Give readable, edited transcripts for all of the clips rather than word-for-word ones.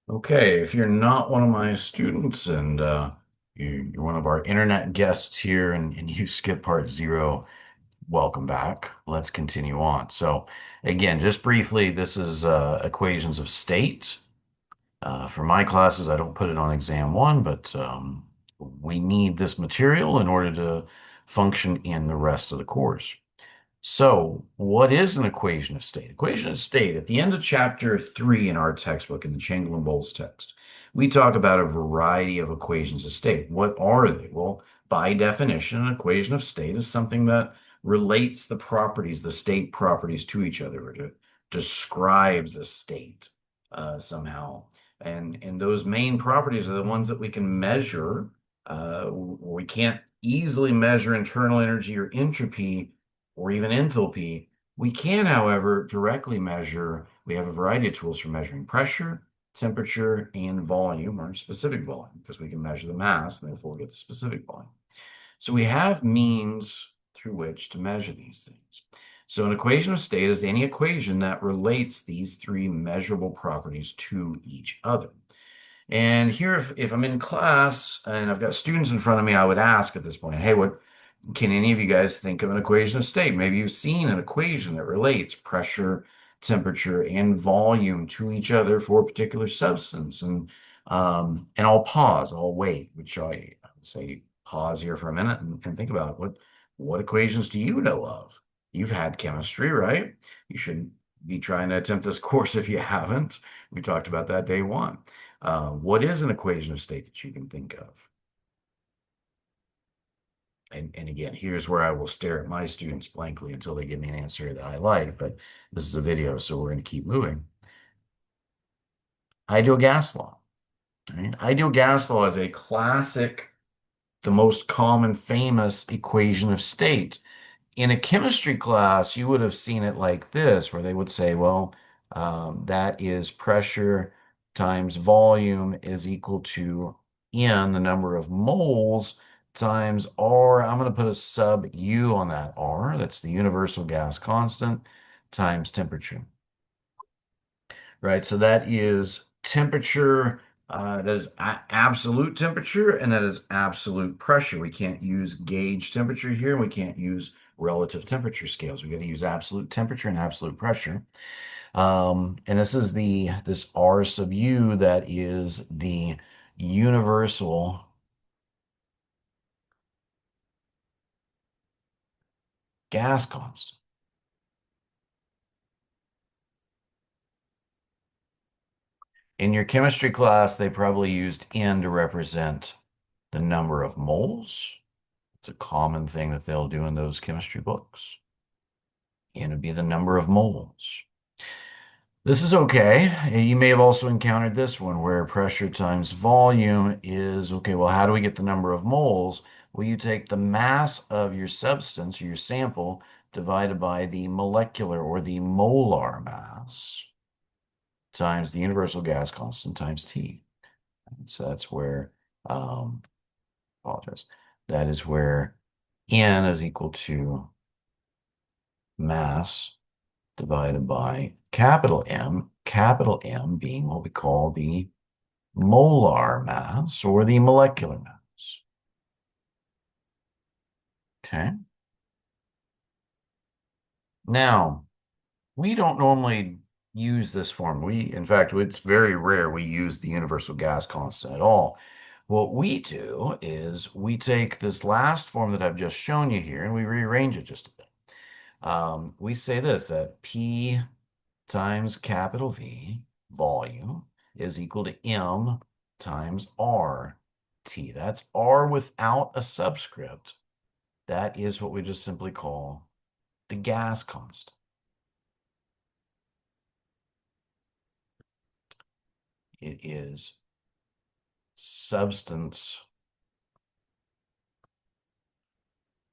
Okay, if you're not one of my students and you're one of our internet guests here and you skip part zero, welcome back. Let's continue on. So, again, just briefly, this is equations of state. For my classes, I don't put it on exam one, but we need this material in order to function in the rest of the course. So, what is an equation of state? Equation of state, at the end of chapter 3 in our textbook, in the Chamberlain-Bowles text, we talk about a variety of equations of state. What are they? Well, by definition, an equation of state is something that relates the properties, the state properties to each other, or describes a state somehow. And those main properties are the ones that we can measure. We can't easily measure internal energy or entropy or even enthalpy. We can, however, directly measure. We have a variety of tools for measuring pressure, temperature, and volume, or specific volume, because we can measure the mass and therefore get the specific volume. So we have means through which to measure these things. So an equation of state is any equation that relates these three measurable properties to each other. And here, if I'm in class and I've got students in front of me, I would ask at this point, hey, what can any of you guys think of an equation of state? Maybe you've seen an equation that relates pressure, temperature, and volume to each other for a particular substance. And I'll pause, I'll wait, which I would say pause here for a minute and think about what equations do you know of? You've had chemistry, right? You should be trying to attempt this course if you haven't. We talked about that day one. What is an equation of state that you can think of? And again, here's where I will stare at my students blankly until they give me an answer that I like, but this is a video, so we're going to keep moving. Ideal gas law. Right? Ideal gas law is a classic, the most common famous equation of state. In a chemistry class, you would have seen it like this, where they would say, well, that is pressure times volume is equal to N, the number of moles, times R. I'm going to put a sub U on that R. That's the universal gas constant times temperature. Right? So that is temperature. That is absolute temperature, and that is absolute pressure. We can't use gauge temperature here, and we can't use relative temperature scales. We got to use absolute temperature and absolute pressure. And this R sub U that is the universal gas constant. In your chemistry class, they probably used N to represent the number of moles. It's a common thing that they'll do in those chemistry books. N would be the number of moles. This is okay. You may have also encountered this one where pressure times volume is, okay, well, how do we get the number of moles? Well, you take the mass of your substance or your sample divided by the molecular or the molar mass times the universal gas constant times T. So that's where, apologize, that is where N is equal to mass divided by capital M being what we call the molar mass or the molecular mass. Okay. Now, we don't normally use this form. In fact, it's very rare we use the universal gas constant at all. What we do is we take this last form that I've just shown you here and we rearrange it just a bit. We say this, that P times capital V, volume, is equal to M times R T. That's R without a subscript. That is what we just simply call the gas constant. It is substance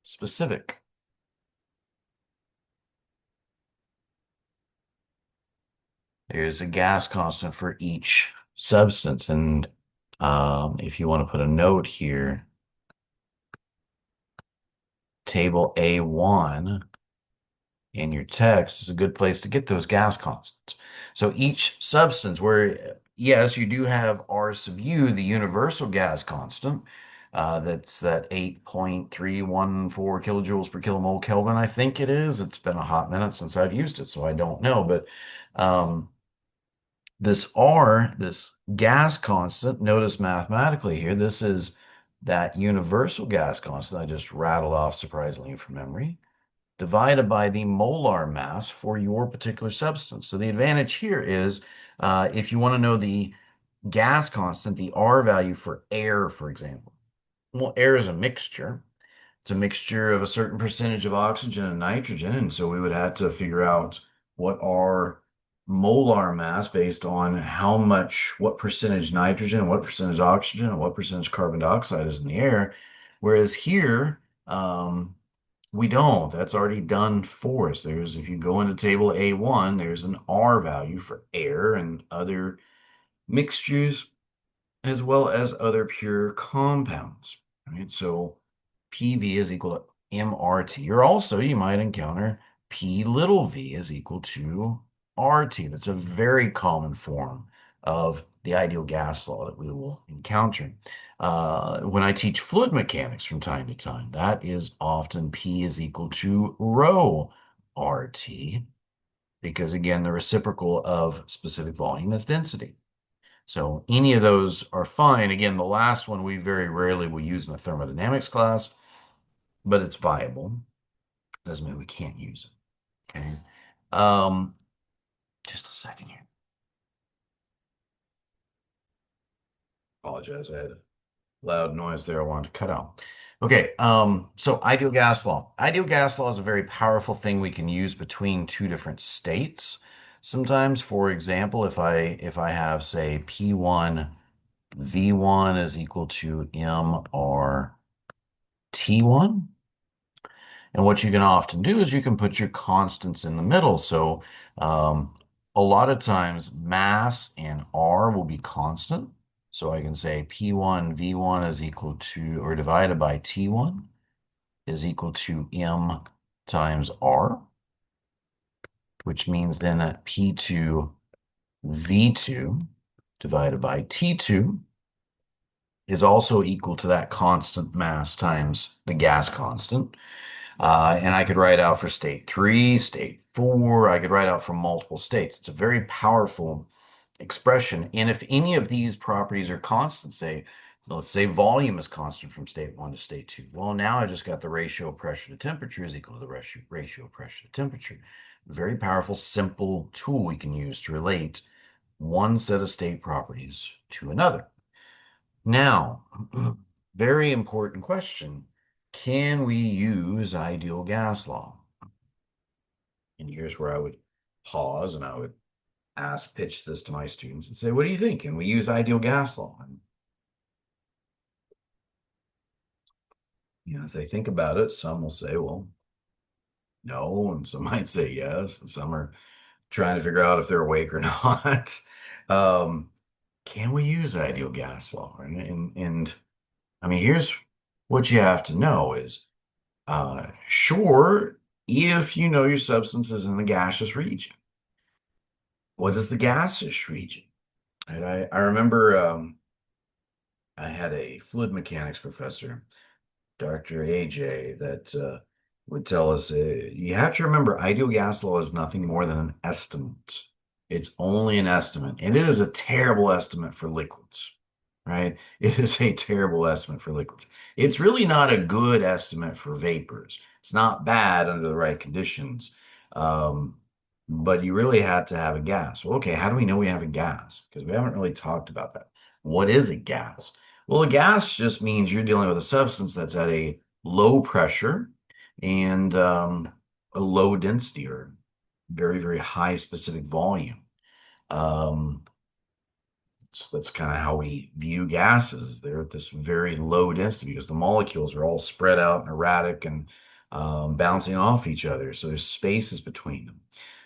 specific. There's a gas constant for each substance. And if you want to put a note here, table A1 in your text is a good place to get those gas constants. So each substance, where yes, you do have R sub U, the universal gas constant. That's that 8.314 kilojoules per kilomole Kelvin, I think it is. It's been a hot minute since I've used it, so I don't know. But um, this R, this gas constant, notice mathematically here, this is that universal gas constant I just rattled off surprisingly from memory, divided by the molar mass for your particular substance. So the advantage here is if you want to know the gas constant, the R value for air, for example. Well, air is a mixture. It's a mixture of a certain percentage of oxygen and nitrogen. And so we would have to figure out what our molar mass based on how much, what percentage nitrogen, what percentage oxygen, and what percentage carbon dioxide is in the air. Whereas here, we don't. That's already done for us. There's, if you go into table A1, there's an R value for air and other mixtures as well as other pure compounds, right? So PV is equal to MRT, or also you might encounter P little v is equal to RT. That's a very common form of the ideal gas law that we will encounter. When I teach fluid mechanics from time to time, that is often P is equal to rho RT, because again, the reciprocal of specific volume is density. So any of those are fine. Again, the last one we very rarely will use in a thermodynamics class, but it's viable. Doesn't mean we can't use it. Okay. Um, just a second here. Apologize. I had a loud noise there I wanted to cut out. Okay, so ideal gas law. Ideal gas law is a very powerful thing we can use between two different states. Sometimes, for example, if I have, say, P1 V1 is equal to MR T1. And what you can often do is you can put your constants in the middle. So a lot of times mass and R will be constant. So I can say P1 V1 is equal to, or divided by T1 is equal to M times R, which means then that P2 V2 divided by T2 is also equal to that constant mass times the gas constant. And I could write out for state 3, state 4. I could write out for multiple states. It's a very powerful expression. And if any of these properties are constant, say, let's say volume is constant from state 1 to state 2. Well, now I just got the ratio of pressure to temperature is equal to the ratio of pressure to temperature. Very powerful, simple tool we can use to relate one set of state properties to another. Now, very important question. Can we use ideal gas law? And here's where I would pause and I would pitch this to my students and say, what do you think? Can we use ideal gas law? And, as they think about it, some will say, well, no, and some might say yes, and some are trying to figure out if they're awake or not. Um, can we use ideal gas law? And I mean, here's what you have to know is sure, if you know your substance is in the gaseous region. What is the gaseous region? And I remember I had a fluid mechanics professor, Dr. AJ, that would tell us you have to remember ideal gas law is nothing more than an estimate. It's only an estimate, and it is a terrible estimate for liquids, right? It is a terrible estimate for liquids. It's really not a good estimate for vapors. It's not bad under the right conditions, um, but you really had to have a gas. Well, okay, how do we know we have a gas? Because we haven't really talked about that. What is a gas? Well, a gas just means you're dealing with a substance that's at a low pressure and a low density or very, very high specific volume. Um, so that's kind of how we view gases. They're at this very low density because the molecules are all spread out and erratic and bouncing off each other. So there's spaces between them.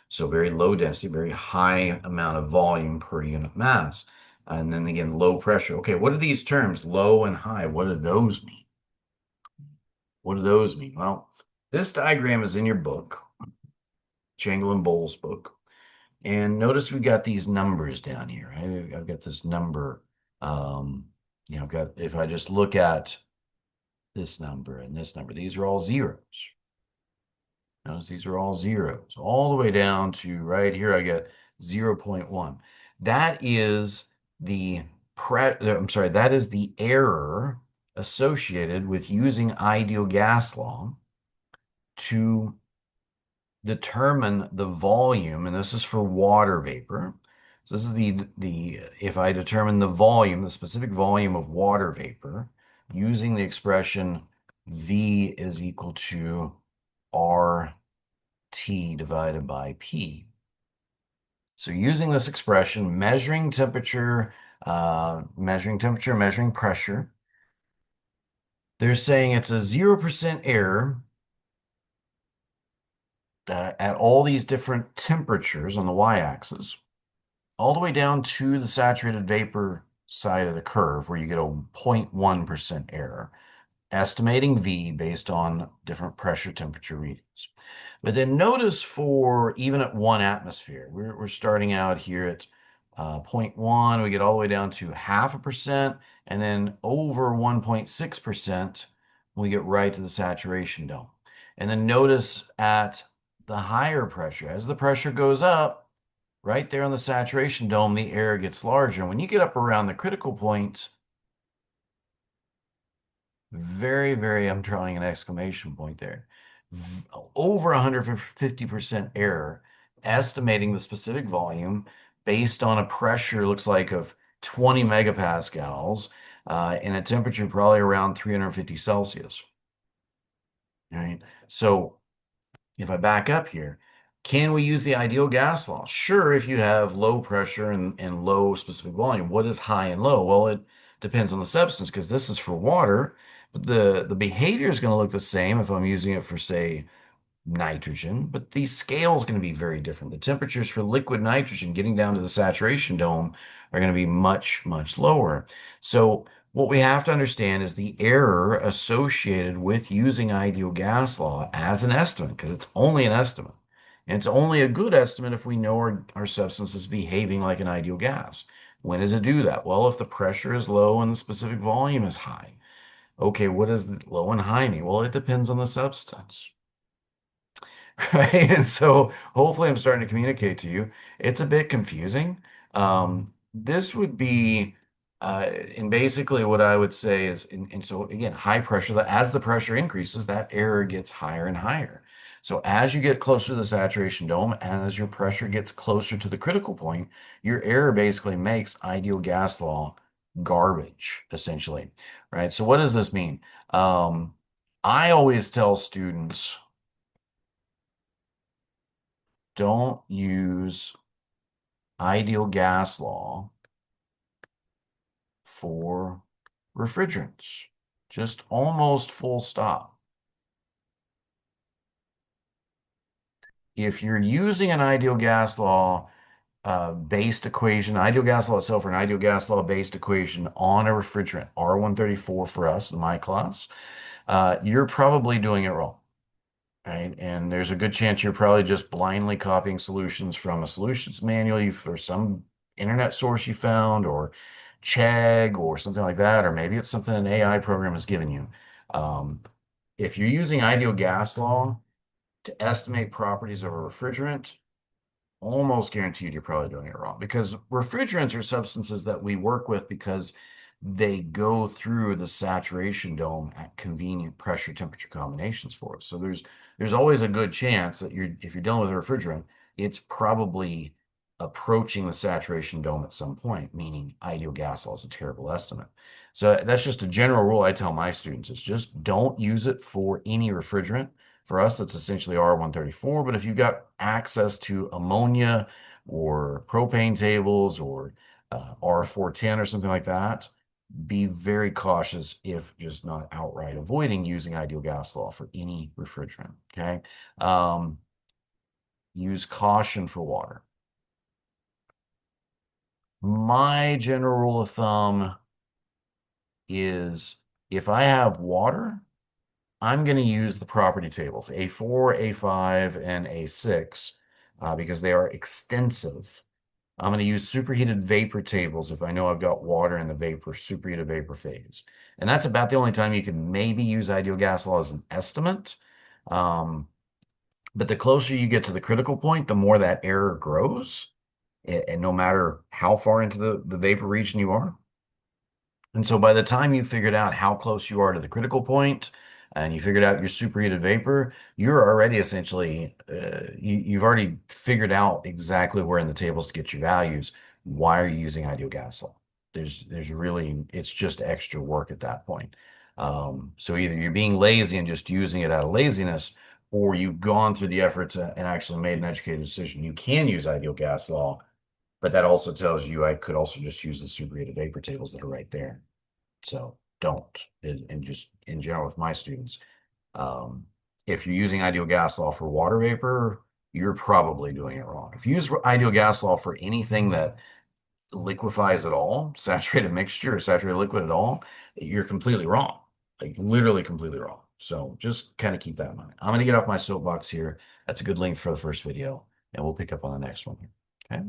So very low density, very high amount of volume per unit mass. And then again, low pressure. Okay, what are these terms, low and high? What do those mean? What do those mean? Well, this diagram is in your book, Changle and Bowles' book. And notice we got these numbers down here, right? I've got this number. Um, I've got, if I just look at this number and this number, these are all zeros. Notice these are all zeros, all the way down to right here, I get 0.1. That is the I'm sorry, that is the error associated with using ideal gas law to determine the volume, and this is for water vapor. So this is the if I determine the volume, the specific volume of water vapor, using the expression V is equal to RT divided by P. So using this expression, measuring temperature, measuring pressure, they're saying it's a 0% error at all these different temperatures on the y-axis, all the way down to the saturated vapor side of the curve where you get a 0.1% error, estimating V based on different pressure temperature readings. But then notice for even at 1 atmosphere, we're starting out here at zero point 0.1, we get all the way down to 0.5%, and then over 1.6%, we get right to the saturation dome. And then notice at the higher pressure, as the pressure goes up, right there on the saturation dome, the air gets larger. And when you get up around the critical point, I'm drawing an exclamation point there, over 150% error, estimating the specific volume based on a pressure, looks like of 20 megapascals, and a temperature probably around 350 Celsius. All right. So if I back up here, can we use the ideal gas law? Sure, if you have low pressure and low specific volume. What is high and low? Well, it depends on the substance because this is for water, but the behavior is going to look the same if I'm using it for, say, nitrogen, but the scale is going to be very different. The temperatures for liquid nitrogen getting down to the saturation dome are going to be much, much lower. So what we have to understand is the error associated with using ideal gas law as an estimate, because it's only an estimate. And it's only a good estimate if we know our substance is behaving like an ideal gas. When does it do that? Well, if the pressure is low and the specific volume is high. Okay, what does low and high mean? Well, it depends on the substance. Right? And so hopefully I'm starting to communicate to you. It's a bit confusing. This would be, and basically what I would say is, and so again, high pressure, that as the pressure increases, that error gets higher and higher. So as you get closer to the saturation dome, and as your pressure gets closer to the critical point, your error basically makes ideal gas law garbage, essentially, right? So what does this mean? I always tell students, don't use ideal gas law for refrigerants. Just almost full stop. If you're using an ideal gas law based equation, ideal gas law itself, or an ideal gas law based equation on a refrigerant, R134 for us in my class, you're probably doing it wrong. Right? And there's a good chance you're probably just blindly copying solutions from a solutions manual or some internet source you found, or Chegg or something like that, or maybe it's something an AI program has given you. Um, if you're using ideal gas law to estimate properties of a refrigerant, almost guaranteed you're probably doing it wrong, because refrigerants are substances that we work with because they go through the saturation dome at convenient pressure temperature combinations for us. So there's always a good chance that if you're dealing with a refrigerant, it's probably approaching the saturation dome at some point, meaning ideal gas law is a terrible estimate. So that's just a general rule I tell my students, is just don't use it for any refrigerant. For us, that's essentially R134. But if you've got access to ammonia or propane tables or R410 or something like that, be very cautious, if just not outright avoiding using ideal gas law for any refrigerant. Okay. Um, Use caution for water. My general rule of thumb is if I have water, I'm going to use the property tables, A4, A5, and A6, because they are extensive. I'm going to use superheated vapor tables if I know I've got water in the superheated vapor phase. And that's about the only time you can maybe use ideal gas law as an estimate. Um, but the closer you get to the critical point, the more that error grows. And no matter how far into the vapor region you are. And so by the time you figured out how close you are to the critical point and you figured out your superheated vapor, you're already essentially, you've already figured out exactly where in the tables to get your values. Why are you using ideal gas law? There's really, it's just extra work at that point. So either you're being lazy and just using it out of laziness, or you've gone through the efforts and actually made an educated decision. You can use ideal gas law, but that also tells you I could also just use the superheated vapor tables that are right there. So don't. And just in general with my students, um, if you're using ideal gas law for water vapor, you're probably doing it wrong. If you use ideal gas law for anything that liquefies at all, saturated mixture or saturated liquid at all, you're completely wrong. Like literally completely wrong. So just kind of keep that in mind. I'm going to get off my soapbox here. That's a good length for the first video, and we'll pick up on the next one. Okay.